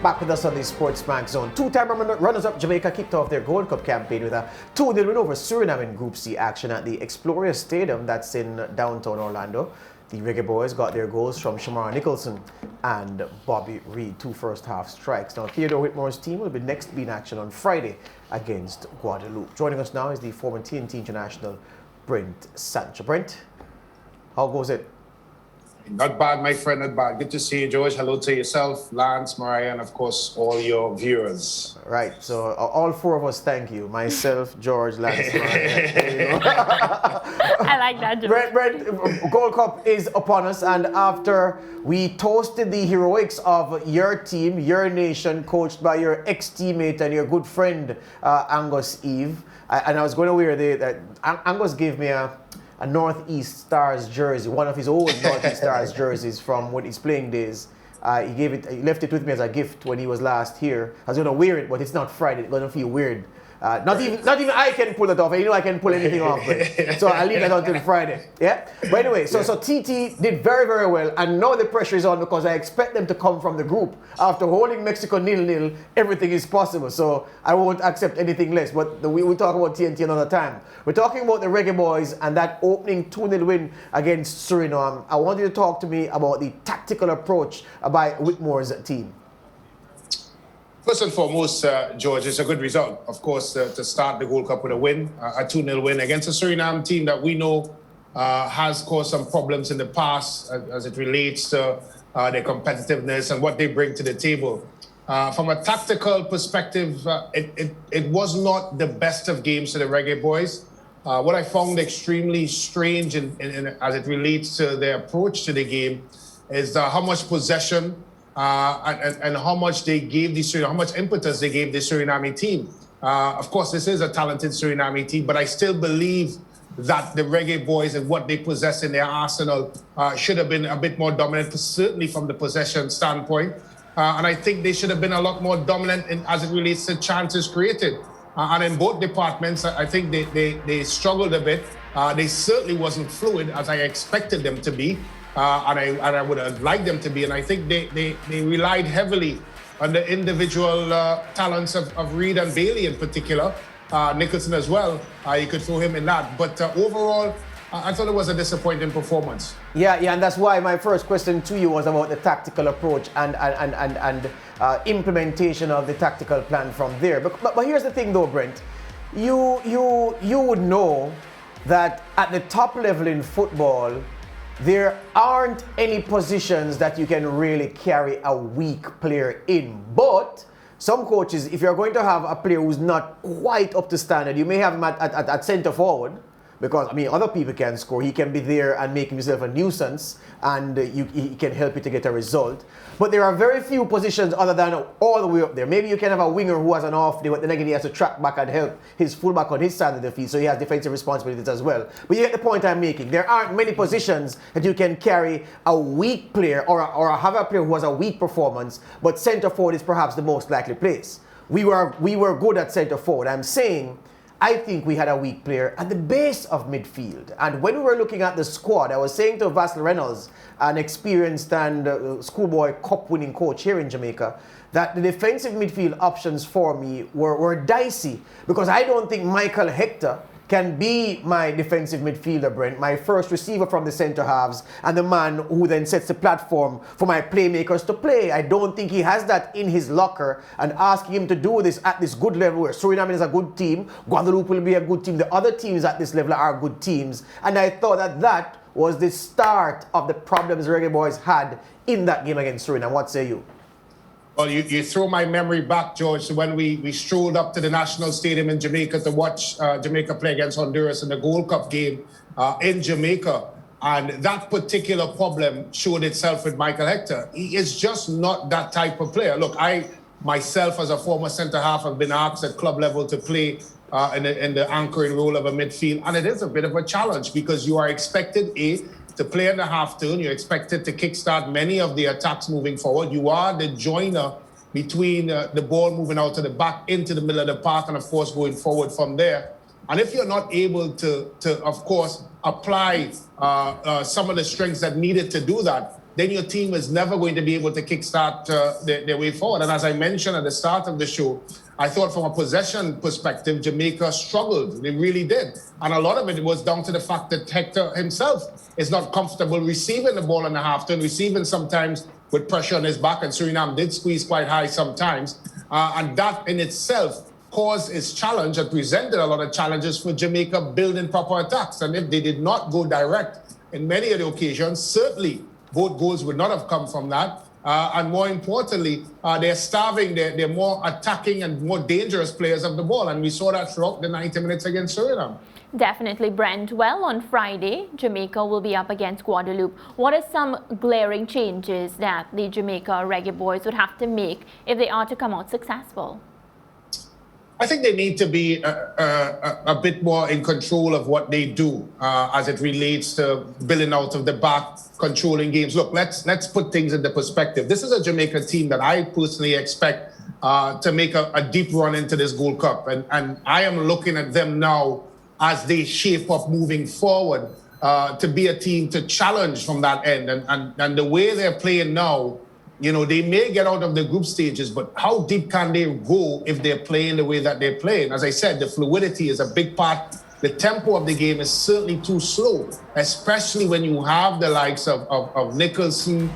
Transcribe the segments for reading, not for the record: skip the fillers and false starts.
Back with us on the SportsMax Zone. Two-time runners-up Jamaica kicked off their Gold Cup campaign with a 2-0 win over Suriname in Group C action at the Explorer Stadium that's in downtown Orlando. The Reggae Boyz got their goals from Shamar Nicholson and Bobby Reed, 2 first-half strikes. Now, Theodore Whitmore's team will be next be in action on Friday against Guadeloupe. Joining us now is the former TNT international Brent Sancho. Brent, how goes it? Not bad, my friend, not bad. Good to see you, George. Hello to yourself, Lance, Mariah, and of course, all your viewers. Right, so all 4 of us thank you. Myself, George, Lance, Mariah. I like that, George. Brent, Gold Cup is upon us, and after we toasted the heroics of your team, your nation, coached by your ex-teammate and your good friend, Angus Eve, and I was going to wear Angus gave me a Northeast Stars jersey, one of his old Northeast Stars jerseys from his playing days. He left it with me as a gift when he was last here. I was going to wear it, but it's not Friday. It's going to feel weird. Not even I can pull it off. You know I can pull anything off. So I'll leave that until Friday. Yeah? But anyway, so TT did very, very well. And now the pressure is on because I expect them to come from the group. After holding Mexico 0-0, everything is possible. So I won't accept anything less. But we'll talk about TNT another time. We're talking about the Reggae Boyz and that opening 2-0 win against Suriname. I want you to talk to me about the tactical approach by Whitmore's team. First and foremost, George, it's a good result, of course, to start the Gold Cup with a win, a 2-0 win against a Suriname team that we know has caused some problems in the past as it relates to their competitiveness and what they bring to the table. From a tactical perspective, it was not the best of games to the Reggae Boyz. What I found extremely strange as it relates to their approach to the game is how much possession and how much they gave how much impetus they gave the Suriname team. Of course, this is a talented Suriname team, but I still believe that the Reggae Boyz and what they possess in their arsenal should have been a bit more dominant, certainly from the possession standpoint. And I think they should have been a lot more dominant as it relates to chances created. And in both departments, I think they struggled a bit. They certainly wasn't fluid as I expected them to be. And I would have liked them to be. And I think they relied heavily on the individual talents of Reed and Bailey in particular. Nicholson as well. You could throw him in that. But overall, I thought it was a disappointing performance. Yeah, and that's why my first question to you was about the tactical approach and implementation of the tactical plan from there. But here's the thing though, Brent. You would know that at the top level in football, there aren't any positions that you can really carry a weak player in. But some coaches, if you're going to have a player who's not quite up to standard, you may have him at center forward. Because, other people can score. He can be there and make himself a nuisance, and he can help you to get a result. But there are very few positions other than all the way up there. Maybe you can have a winger who has an off day, but then again, he has to track back and help his fullback on his side of the field, so he has defensive responsibilities as well. But you get the point I'm making. There aren't many positions that you can carry a weak player or have a player who has a weak performance, but center forward is perhaps the most likely place. We were good at center forward. I'm saying I think we had a weak player at the base of midfield. And when we were looking at the squad, I was saying to Vassal Reynolds, an experienced and schoolboy cup-winning coach here in Jamaica, that the defensive midfield options for me were dicey. Because I don't think Michael Hector can be my defensive midfielder, Brent, my first receiver from the center halves, and the man who then sets the platform for my playmakers to play. I don't think he has that in his locker, and asking him to do this at this good level where Suriname is a good team, Guadeloupe will be a good team, the other teams at this level are good teams. And I thought that was the start of the problems Reggae Boyz had in that game against Suriname. What say you? Well, you throw my memory back, George, to when we strolled up to the National Stadium in Jamaica to watch Jamaica play against Honduras in the Gold Cup game in Jamaica. And that particular problem showed itself with Michael Hector. He is just not that type of player. Look, I myself, as a former centre-half, have been asked at club level to play in the anchoring role of a midfield. And it is a bit of a challenge because you are expected, to play in the half turn. You're expected to kickstart many of the attacks moving forward. You are the joiner between the ball moving out to the back into the middle of the park and, of course, going forward from there. And if you're not able to of course, apply some of the strengths that needed to do that, then your team is never going to be able to kickstart their way forward. And as I mentioned at the start of the show, I thought from a possession perspective, Jamaica struggled. They really did. And a lot of it was down to the fact that Hector himself is not comfortable receiving the ball in the half turn, receiving sometimes with pressure on his back. And Suriname did squeeze quite high sometimes. And that in itself caused its challenge and presented a lot of challenges for Jamaica building proper attacks. And if they did not go direct in many of the occasions, certainly both goals would not have come from that. And more importantly, they're starving, they're more attacking and more dangerous players of the ball. And we saw that throughout the 90 minutes against Suriname. Definitely, Brent. Well, on Friday, Jamaica will be up against Guadeloupe. What are some glaring changes that the Jamaica Reggae Boyz would have to make if they are to come out successful? I think they need to be a bit more in control of what they do as it relates to building out of the back, controlling games. Look, let's put things into perspective. This is a Jamaica team that I personally expect to make a deep run into this Gold Cup. And I am looking at them now as they shape up moving forward to be a team to challenge from that end. And the way they're playing now, you know, they may get out of the group stages, but how deep can they go if they're playing the way that they're playing? As I said, the fluidity is a big part. The tempo of the game is certainly too slow, especially when you have the likes of Nicholson,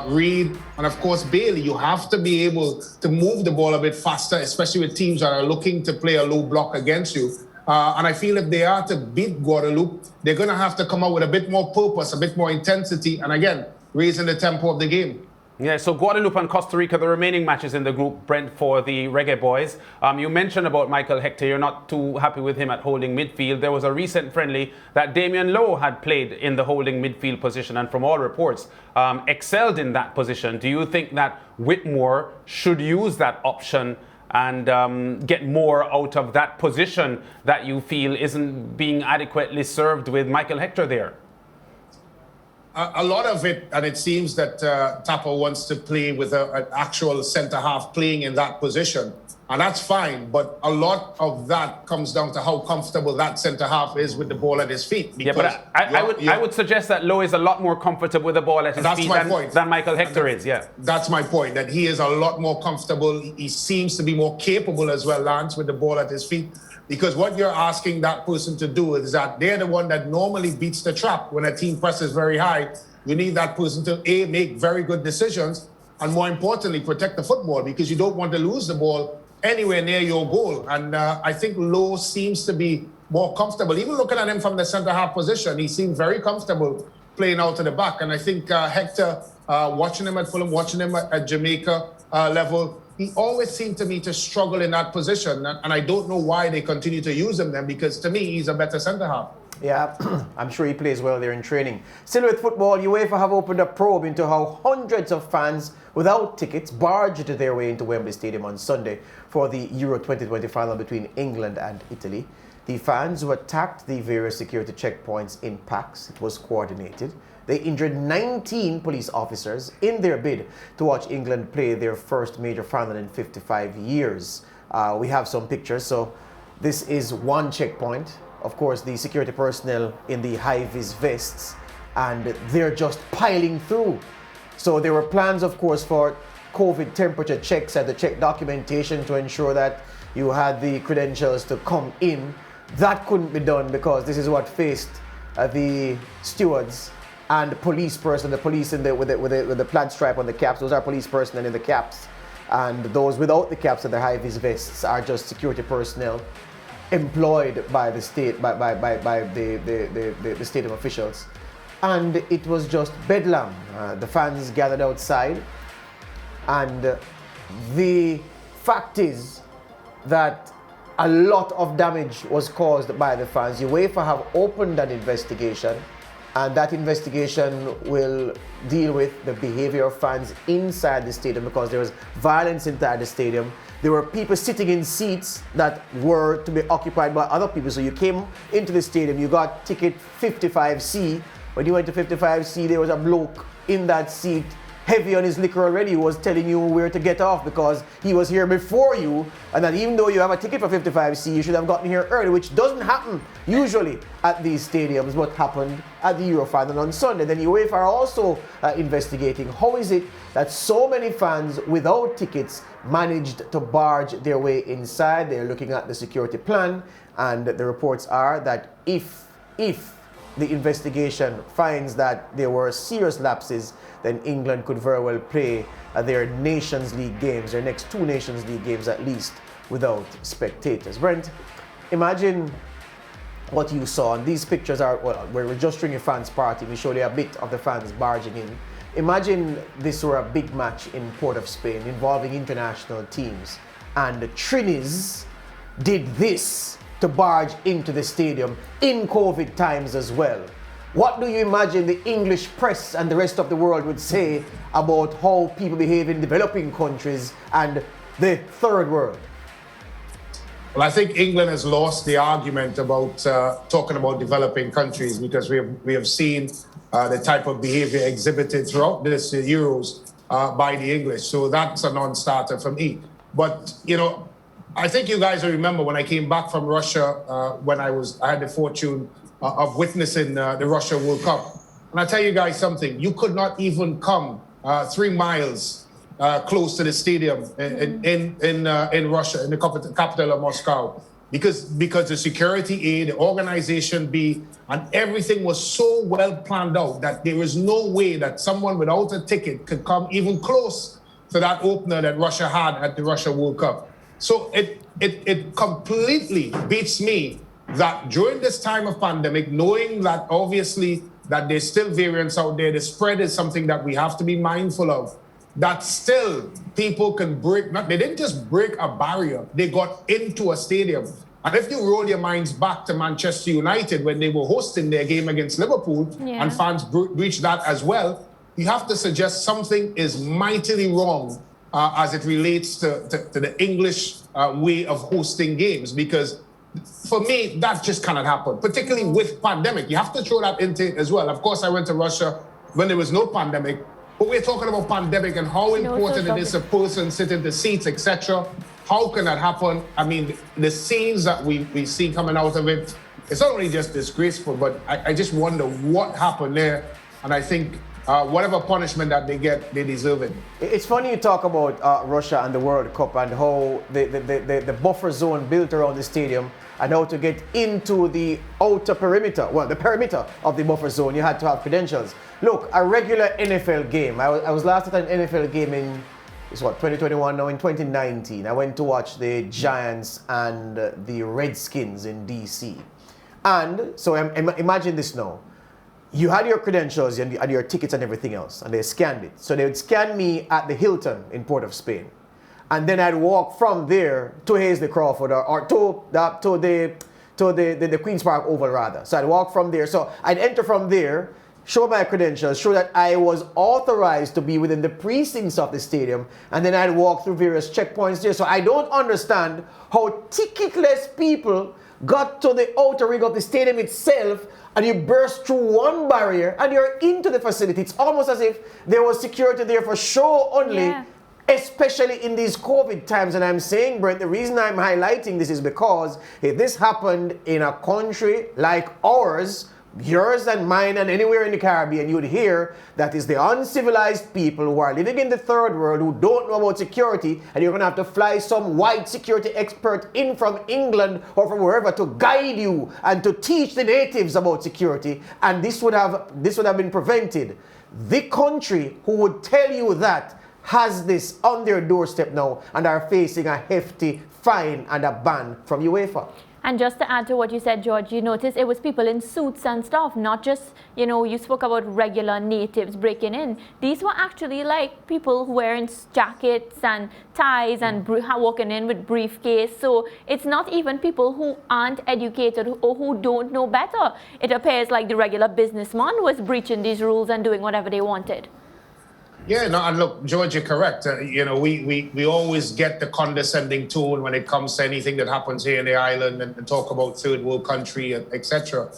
Reed, and of course Bailey. You have to be able to move the ball a bit faster, especially with teams that are looking to play a low block against you. And I feel if they are to beat Guadeloupe, they're going to have to come out with a bit more purpose, a bit more intensity, and again, raising the tempo of the game. Yeah, so Guadeloupe and Costa Rica, the remaining matches in the group, Brent, for the Reggae Boyz. You mentioned about Michael Hector. You're not too happy with him at holding midfield. There was a recent friendly that Damien Lowe had played in the holding midfield position and from all reports excelled in that position. Do you think that Whitmore should use that option and get more out of that position that you feel isn't being adequately served with Michael Hector there? A lot of it, and it seems that Tapper wants to play with an actual centre-half playing in that position. And that's fine, but a lot of that comes down to how comfortable that centre-half is with the ball at his feet. Yeah, but I would suggest that Lowe is a lot more comfortable with the ball at his feet than Michael Hector is, yeah. That's my point, that he is a lot more comfortable. He seems to be more capable as well, Lance, with the ball at his feet. Because what you're asking that person to do is that they're the one that normally beats the trap. When a team presses very high, you need that person to, A, make very good decisions, and more importantly, protect the football, because you don't want to lose the ball anywhere near your goal. And I think Lowe seems to be more comfortable. Even looking at him from the centre-half position, he seemed very comfortable playing out to the back. And I think Hector, watching him at Fulham, watching him at Jamaica level, he always seemed to me to struggle in that position. And I don't know why they continue to use him then, because to me, he's a better centre-half. Yeah, I'm sure he plays well there in training. Still with football, UEFA have opened a probe into how hundreds of fans without tickets barged their way into Wembley Stadium on Sunday for the Euro 2020 final between England and Italy. The fans who attacked the various security checkpoints in packs, it was coordinated. They injured 19 police officers in their bid to watch England play their first major final in 55 years. We have some pictures. So this is one checkpoint. Of course, the security personnel in the high-vis vests, and they're just piling through. So there were plans, of course, for COVID temperature checks and the check documentation to ensure that you had the credentials to come in. That couldn't be done because this is what faced the stewards and the police person, the police with the plaid stripe on the caps. Those are police personnel in the caps, and those without the caps and the high-vis vests are just security personnel employed by the state, by the stadium officials. And it was just bedlam. The fans gathered outside, and the fact is that a lot of damage was caused by the fans. UEFA have opened an investigation, and that investigation will deal with the behavior of fans inside the stadium, because there was violence inside the stadium. There were people sitting in seats that were to be occupied by other people. So you came into the stadium, you got ticket 55C. When you went to 55C, there was a bloke in that seat heavy on his liquor already, who was telling you where to get off because he was here before you, and that even though you have a ticket for 55C, you should have gotten here early, which doesn't happen usually at these stadiums. What happened at the Euro final on Sunday. Then UEFA are also investigating how is it that so many fans without tickets managed to barge their way inside. They're looking at the security plan, and the reports are that if the investigation finds that there were serious lapses, then England could very well play their Nations League games, their next 2 Nations League games at least, without spectators. Brent, imagine what you saw, and these pictures are, well, we're just during a fans party, we showed you a bit of the fans barging in. Imagine this were a big match in Port of Spain involving international teams, and the Trinis did this to barge into the stadium in COVID times as well. What do you imagine the English press and the rest of the world would say about how people behave in developing countries and the third world? Well, I think England has lost the argument about talking about developing countries, because we have seen the type of behavior exhibited throughout this Euros by the English. So that's a non-starter for me. But, you know, I think you guys will remember when I came back from Russia, when I had the fortune of witnessing the Russia World Cup. And I tell you guys something, you could not even come 3 miles close to the stadium in Russia, in the capital of Moscow, because the security A, the organization B, and everything was so well planned out that there is no way that someone without a ticket could come even close to that opener that Russia had at the Russia World Cup. So it completely beats me that during this time of pandemic, knowing that obviously that there's still variants out there, the spread is something that we have to be mindful of, that still people can they didn't just break a barrier, they got into a stadium. And if you roll your minds back to Manchester United when they were hosting their game against Liverpool, and fans breached that as well, you have to suggest something is mightily wrong as it relates to the English way of hosting games, because for me, that just cannot happen, particularly with pandemic. You have to throw that into it as well. Of course, I went to Russia when there was no pandemic, but we're talking about pandemic and how important it is a person sit in the seats, etc. How can that happen? I mean, the scenes that we see coming out of it, it's not only just disgraceful, but I just wonder what happened there. And I think whatever punishment that they get, they deserve it. It's funny you talk about Russia and the World Cup and how the buffer zone built around the stadium, and how to get into the outer perimeter, well, the perimeter of the buffer zone, you had to have credentials. Look, a regular NFL game, I was last at an NFL game in, 2021, now in 2019. I went to watch the Giants and the Redskins in DC. And so imagine this now. You had your credentials and your tickets and everything else, and they scanned it. So they would scan me at the Hilton in Port of Spain. And then I'd walk from there to Hazley Crawford or to the Queen's Park Oval rather. So I'd walk from there. So I'd enter from there, show my credentials, show that I was authorized to be within the precincts of the stadium, and then I'd walk through various checkpoints there. So I don't understand how ticketless people got to the outer ring of the stadium itself, and you burst through one barrier and you're into the facility. It's almost as if there was security there for show only, especially in these COVID times. And I'm saying, Brent, the reason I'm highlighting this is because if this happened in a country like ours, yours and mine and anywhere in the Caribbean, you'd hear that is the uncivilized people who are living in the third world who don't know about security, and you're going to have to fly some white security expert in from England or from wherever to guide you and to teach the natives about security, and this would have been prevented. The country who would tell you that has this on their doorstep now and are facing a hefty fine and a ban from UEFA. And just to add to what you said, George, you notice it was people in suits and stuff, not just, you spoke about regular natives breaking in. These were actually like people wearing jackets and ties and walking in with briefcase. So it's not even people who aren't educated or who don't know better. It appears like the regular businessman was breaching these rules and doing whatever they wanted. Yeah, no, and look, George, you're correct. We always get the condescending tone when it comes to anything that happens here in the island and talk about third world country, etc.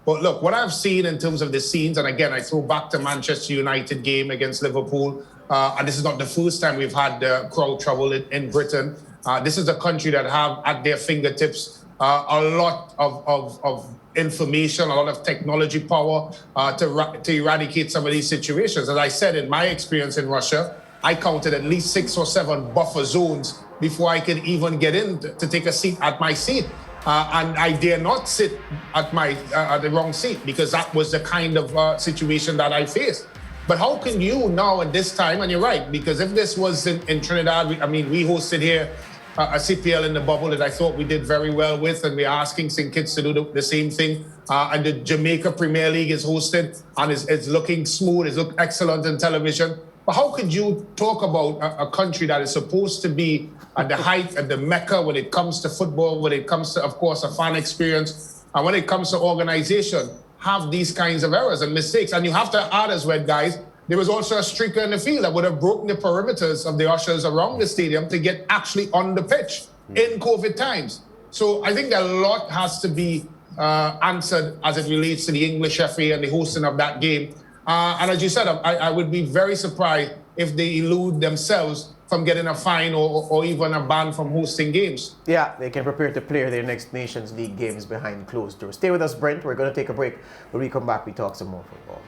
But look, what I've seen in terms of the scenes, and again, I throw back to Manchester United game against Liverpool, and this is not the first time we've had crowd trouble in Britain. This is a country that have at their fingertips a lot of information, a lot of technology power to eradicate some of these situations. As I said, in my experience in Russia, I counted at least 6 or 7 buffer zones before I could even get in to take a seat at my seat. And I dare not sit at the wrong seat because that was the kind of situation that I faced. But how can you now at this time, and you're right, because if this was in Trinidad, we hosted here a CPL in the bubble that I thought we did very well with, and we're asking St. Kitts to do the same thing. And the Jamaica Premier League is hosted and it's looking smooth, it's looked excellent on television. But how could you talk about a country that is supposed to be at the height, at the mecca when it comes to football, when it comes to, of course, a fan experience, and when it comes to organization, have these kinds of errors and mistakes? And you have to add as well, guys, there was also a streaker in the field that would have broken the perimeters of the ushers around the stadium to get actually on the pitch in COVID times. So I think a lot has to be answered as it relates to the English FA and the hosting of that game. And as you said, I would be very surprised if they elude themselves from getting a fine or even a ban from hosting games. Yeah, they can prepare to play their next Nations League games behind closed doors. Stay with us, Brent. We're going to take a break. When we come back, we talk some more football.